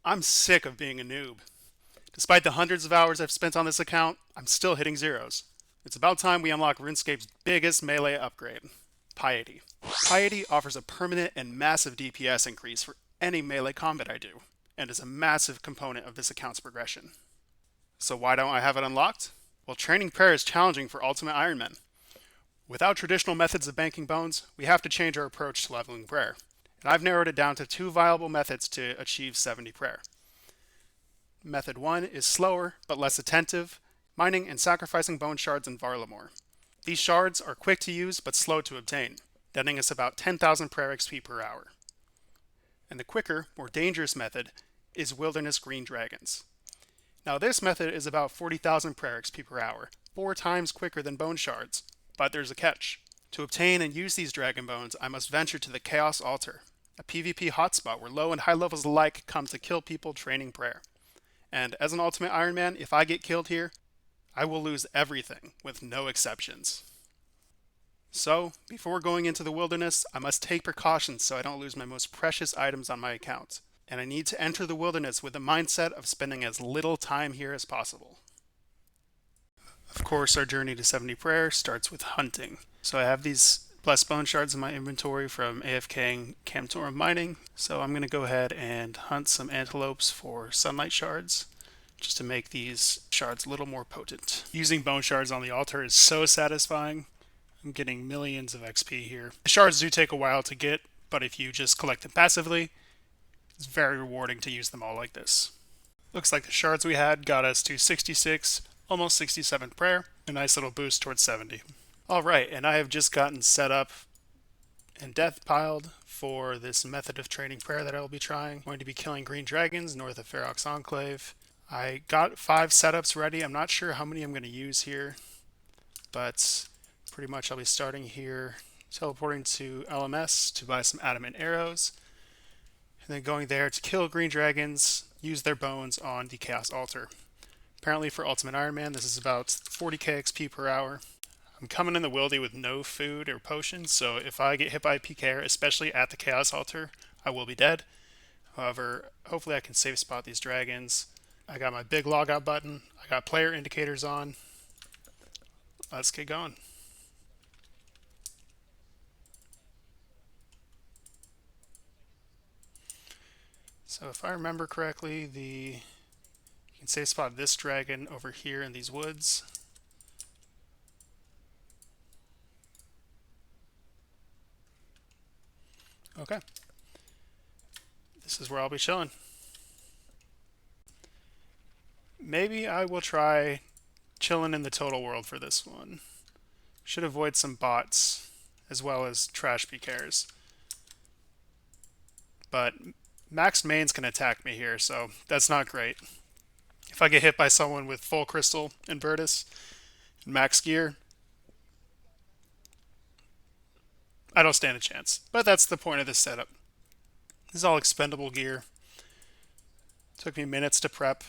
I'm sick of being a noob. Despite the hundreds of hours I've spent on this account, I'm still hitting zeros. It's about time we unlock RuneScape's biggest melee upgrade, Piety. Piety offers a permanent and massive DPS increase for any melee combat I do, and is a massive component of this account's progression. So why don't I have it unlocked? Well, training prayer is challenging for Ultimate Ironman. Without traditional methods of banking bones, we have to change our approach to leveling prayer. And I've narrowed it down to two viable methods to achieve 70 prayer. Method 1 is slower but less attentive, mining and sacrificing bone shards in Varlamore. These shards are quick to use but slow to obtain, netting us about 10,000 prayer XP per hour. And the quicker, more dangerous method is Wilderness Green Dragons. Now this method is about 40,000 prayer XP per hour, 4 times quicker than bone shards, but there's a catch. To obtain and use these dragon bones, I must venture to the Chaos Altar, a PvP hotspot where low and high levels alike come to kill people training prayer. And as an Ultimate Ironman, if I get killed here, I will lose everything, with no exceptions. So, before going into the wilderness, I must take precautions so I don't lose my most precious items on my account. And I need to enter the wilderness with the mindset of spending as little time here as possible. Of course, our journey to 70 prayer starts with hunting. So I have these blessed bone shards in my inventory from AFKing Camtorum mining. So I'm going to go ahead and hunt some antelopes for sunlight shards, just to make these shards a little more potent. Using bone shards on the altar is so satisfying. I'm getting millions of XP here. The shards do take a while to get, but if you just collect them passively, it's very rewarding to use them all like this. Looks like the shards we had got us to 66, almost 67 prayer. A nice little boost towards 70. Alright, and I have just gotten set up and death piled for this method of training prayer that I will be trying. I'm going to be killing green dragons north of Ferox Enclave. I got 5 setups ready. I'm not sure how many I'm going to use here, but pretty much I'll be starting here, teleporting to LMS to buy some adamant arrows, and then going there to kill green dragons, use their bones on the Chaos Altar. Apparently for Ultimate Ironman, this is about 40k XP per hour. I'm coming in the wildy with no food or potions, so if I get hit by a PKer, especially at the Chaos Altar, I will be dead. However, hopefully I can safe spot these dragons. I got my big logout button. I got player indicators on. Let's get going. So if I remember correctly, you can safe spot this dragon over here in these woods. Okay. This is where I'll be chilling. Maybe I will try chilling in the total world for this one. Should avoid some bots as well as trash PKers. But maxed mains can attack me here, so that's not great. If I get hit by someone with full crystal and Virtus and max gear, I don't stand a chance. But that's the point of this setup. This is all expendable gear. Took me minutes to prep.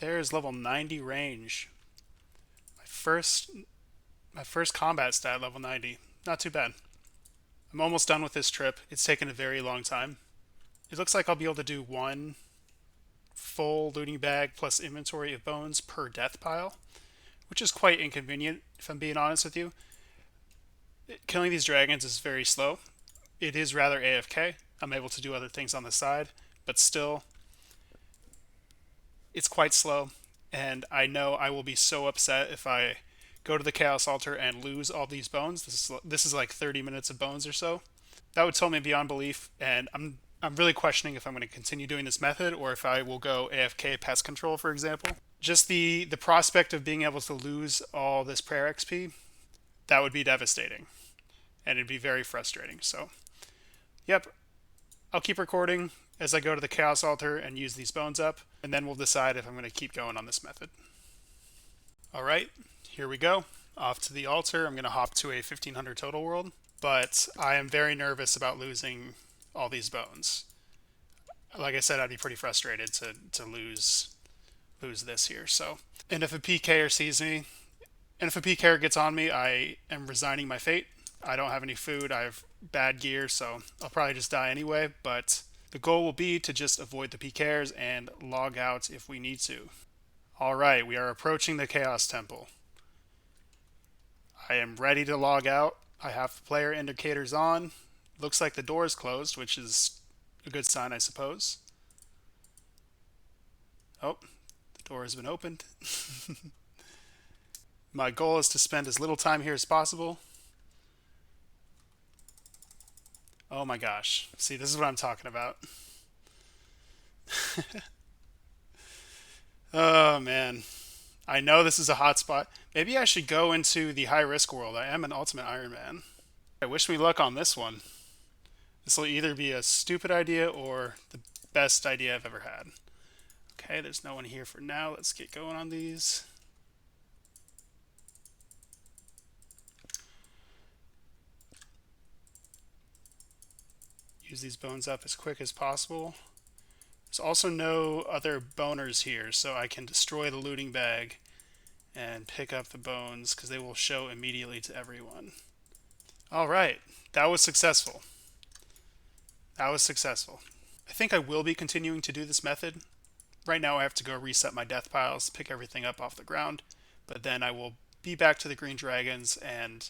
There's level 90 range. My first combat stat, level 90. Not too bad. I'm almost done with this trip. It's taken a very long time. It looks like I'll be able to do one full looting bag plus inventory of bones per death pile, which is quite inconvenient, if I'm being honest with you. Killing these dragons is very slow. It is rather AFK. I'm able to do other things on the side, but still, it's quite slow, and I know I will be so upset if I go to the Chaos Altar and lose all these bones. This is like 30 minutes of bones or so. That would tell me beyond belief, and I'm really questioning if I'm going to continue doing this method or if I will go AFK pest control, for example. Just the prospect of being able to lose all this prayer XP, that would be devastating, and it'd be very frustrating. So, yep, I'll keep recording as I go to the Chaos Altar and use these bones up, and then we'll decide if I'm going to keep going on this method. Alright, here we go. Off to the altar. I'm going to hop to a 1500 total world, but I am very nervous about losing all these bones. Like I said, I'd be pretty frustrated to lose this here. So, and if a PKer sees me, and if a PKer gets on me, I am resigning my fate. I don't have any food. I have bad gear, so I'll probably just die anyway, but The goal will be to just avoid the PKers and log out if we need to. Alright, we are approaching the Chaos Temple. I am ready to log out. I have the player indicators on. Looks like the door is closed, which is a good sign, I suppose. Oh, the door has been opened. My goal is to spend as little time here as possible. Oh my gosh. See, this is what I'm talking about. Oh man. I know this is a hot spot. Maybe I should go into the high risk world. I am an ultimate Ironman. I wish me luck on this one. This will either be a stupid idea or the best idea I've ever had. Okay, there's no one here for now. Let's get going on these. Use these bones up as quick as possible. There's also no other boners here, so I can destroy the looting bag and pick up the bones because they will show immediately to everyone. Alright, that was successful. That was successful. I think I will be continuing to do this method. Right now I have to go reset my death piles, pick everything up off the ground, but then I will be back to the green dragons and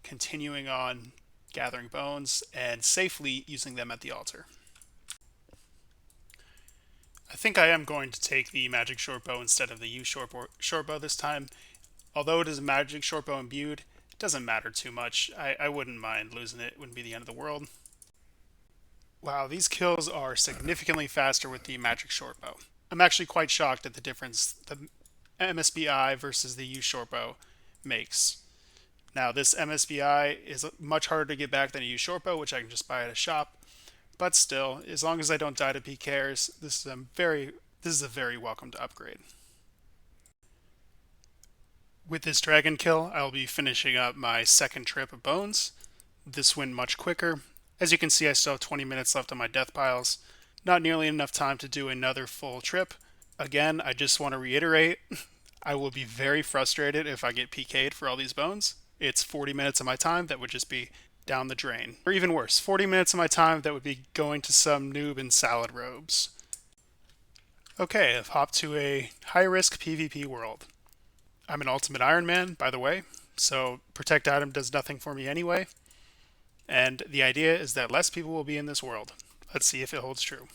continuing on gathering bones and safely using them at the altar. I think I am going to take the magic shortbow instead of the U shortbow this time. Although it is a magic shortbow imbued, it doesn't matter too much. I wouldn't mind losing it. It wouldn't be the end of the world. Wow, these kills are significantly faster with the magic shortbow. I'm actually quite shocked at the difference the MSBI versus the U shortbow makes. Now, this MSBI is much harder to get back than a U shortbow, which I can just buy at a shop. But still, as long as I don't die to PKers, this is a very welcomed upgrade. With this dragon kill, I will be finishing up my second trip of bones. This went much quicker. As you can see, I still have 20 minutes left on my death piles. Not nearly enough time to do another full trip. Again, I just want to reiterate, I will be very frustrated if I get PK'd for all these bones. It's 40 minutes of my time that would just be down the drain. Or even worse, 40 minutes of my time that would be going to some noob in salad robes. Okay, I've hopped to a high-risk PvP world. I'm an ultimate Ironman, by the way, so protect item does nothing for me anyway. And the idea is that less people will be in this world. Let's see if it holds true.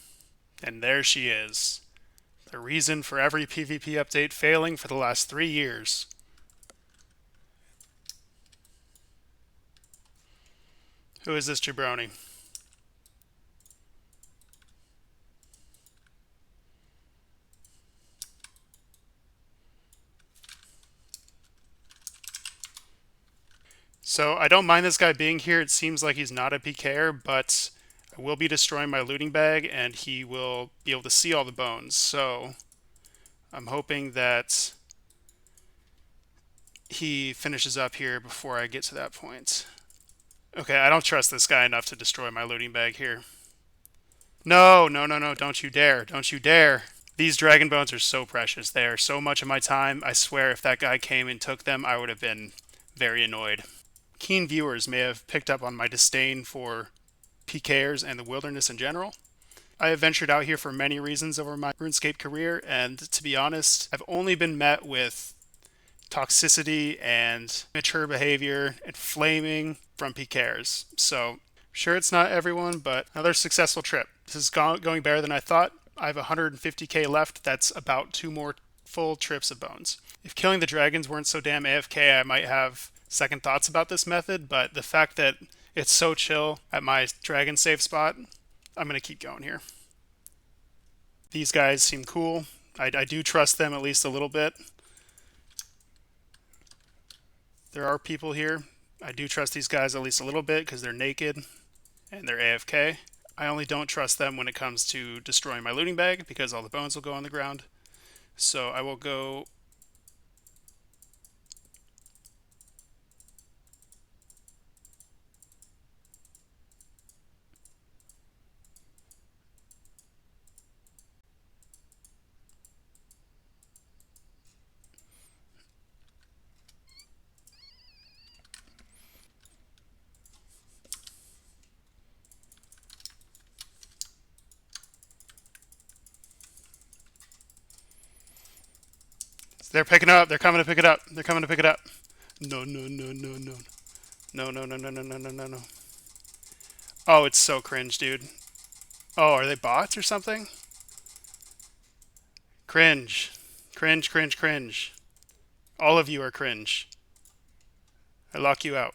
And there she is. The reason for every PvP update failing for the last 3 years. Who is this jabroni? So I don't mind this guy being here. It seems like he's not a PKer, but I will be destroying my looting bag and he will be able to see all the bones. So I'm hoping that he finishes up here before I get to that point. Okay, I don't trust this guy enough to destroy my looting bag here. No, no, no, no, don't you dare. Don't you dare. These dragon bones are so precious. They are so much of my time. I swear if that guy came and took them, I would have been very annoyed. Keen viewers may have picked up on my disdain for PKers and the wilderness in general. I have ventured out here for many reasons over my RuneScape career, and to be honest, I've only been met with toxicity and mature behavior and flaming from PKers. So, sure it's not everyone, but another successful trip. This is going better than I thought. I have 150k left. That's about 2 more full trips of bones. If killing the dragons weren't so damn AFK, I might have second thoughts about this method, but the fact that it's so chill at my dragon save spot, I'm going to keep going here. These guys seem cool. I do trust them at least a little bit. There are people here. I do trust these guys at least a little bit because they're naked and they're AFK. I only don't trust them when it comes to destroying my looting bag because all the bones will go on the ground. So I will go They're picking up. They're coming to pick it up. They're coming to pick it up. No, no, no, no, no. No, no, no, no, no, no, no, no, no. Oh, it's so cringe, dude. Oh, are they bots or something? Cringe. Cringe, cringe, cringe. All of you are cringe. I lock you out.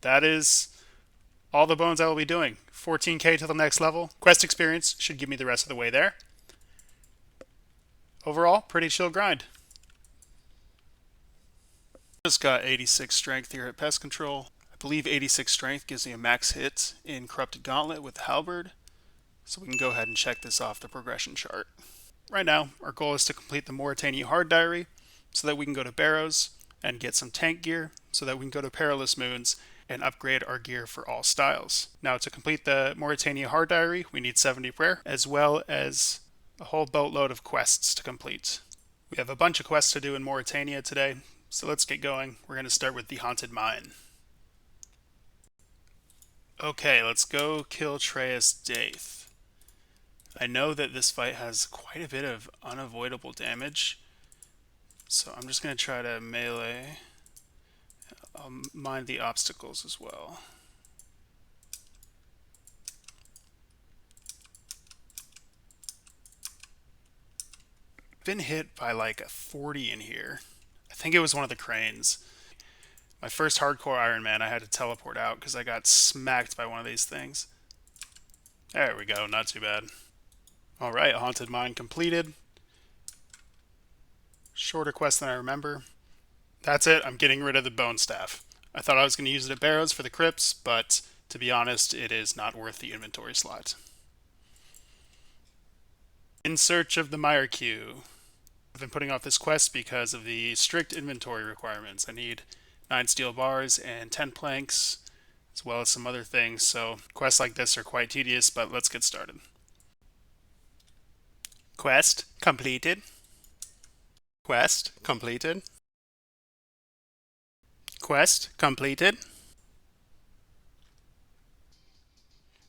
That is all the bones I will be doing. 14k to the next level. Quest experience should give me the rest of the way there. Overall, pretty chill grind. Just got 86 strength here at Pest Control. I believe 86 strength gives me a max hit in Corrupted Gauntlet with Halberd. So we can go ahead and check this off the progression chart. Right now, our goal is to complete the Morytania Hard Diary so that we can go to Barrows and get some tank gear so that we can go to Perilous Moons and upgrade our gear for all styles. Now, to complete the Morytania Hard Diary, we need 70 prayer as well as a whole boatload of quests to complete. We have a bunch of quests to do in Morytania today, so let's get going. We're going to start with the Haunted Mine. Okay, let's go kill Treus Daith. I know that this fight has quite a bit of unavoidable damage, so I'm just going to try to melee. I'll mind the obstacles as well. Been hit by like a 40 in here. I think it was one of the cranes. My first hardcore Ironman, I had to teleport out because I got smacked by one of these things. There we go, not too bad. Alright, Haunted Mine completed. Shorter quest than I remember. That's it, I'm getting rid of the Bone Staff. I thought I was going to use it at Barrows for the crypts, but to be honest, it is not worth the inventory slot. In search of the Mire Queue. I've been putting off this quest because of the strict inventory requirements. I need 9 steel bars and 10 planks, as well as some other things, so quests like this are quite tedious, but let's get started. Quest completed. Quest completed. Quest completed.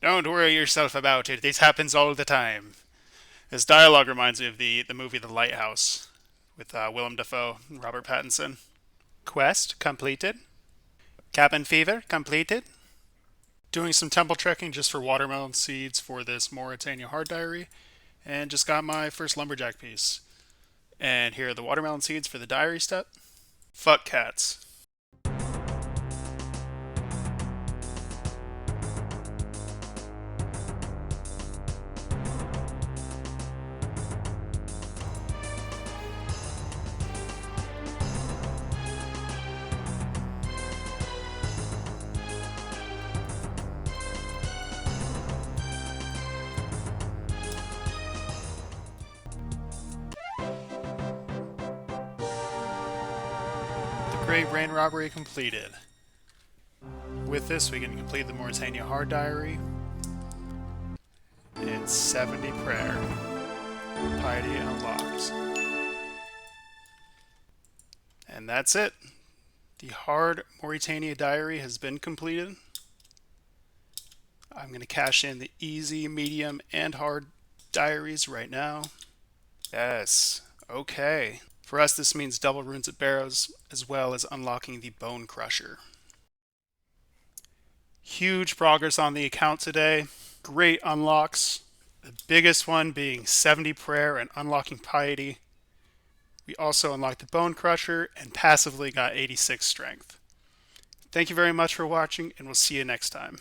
Don't worry yourself about it. This happens all the time. This dialogue reminds me of the movie The Lighthouse with Willem Dafoe and Robert Pattinson. Quest completed. Cabin fever completed. Doing some temple trekking just for watermelon seeds for this Morytania Hard Diary. And just got my first lumberjack piece. And here are the watermelon seeds for the diary step. Fuck cats. Great Rain Robbery completed. With this, we can complete the Morytania Hard Diary in 70 prayer. Piety unlocked. And that's it. The Hard Morytania Diary has been completed. I'm going to cash in the easy, medium, and hard diaries right now. Yes. Okay. For us, this means double runes at Barrows, as well as unlocking the Bone Crusher. Huge progress on the account today. Great unlocks. The biggest one being 70 prayer and unlocking Piety. We also unlocked the Bone Crusher and passively got 86 strength. Thank you very much for watching, and we'll see you next time.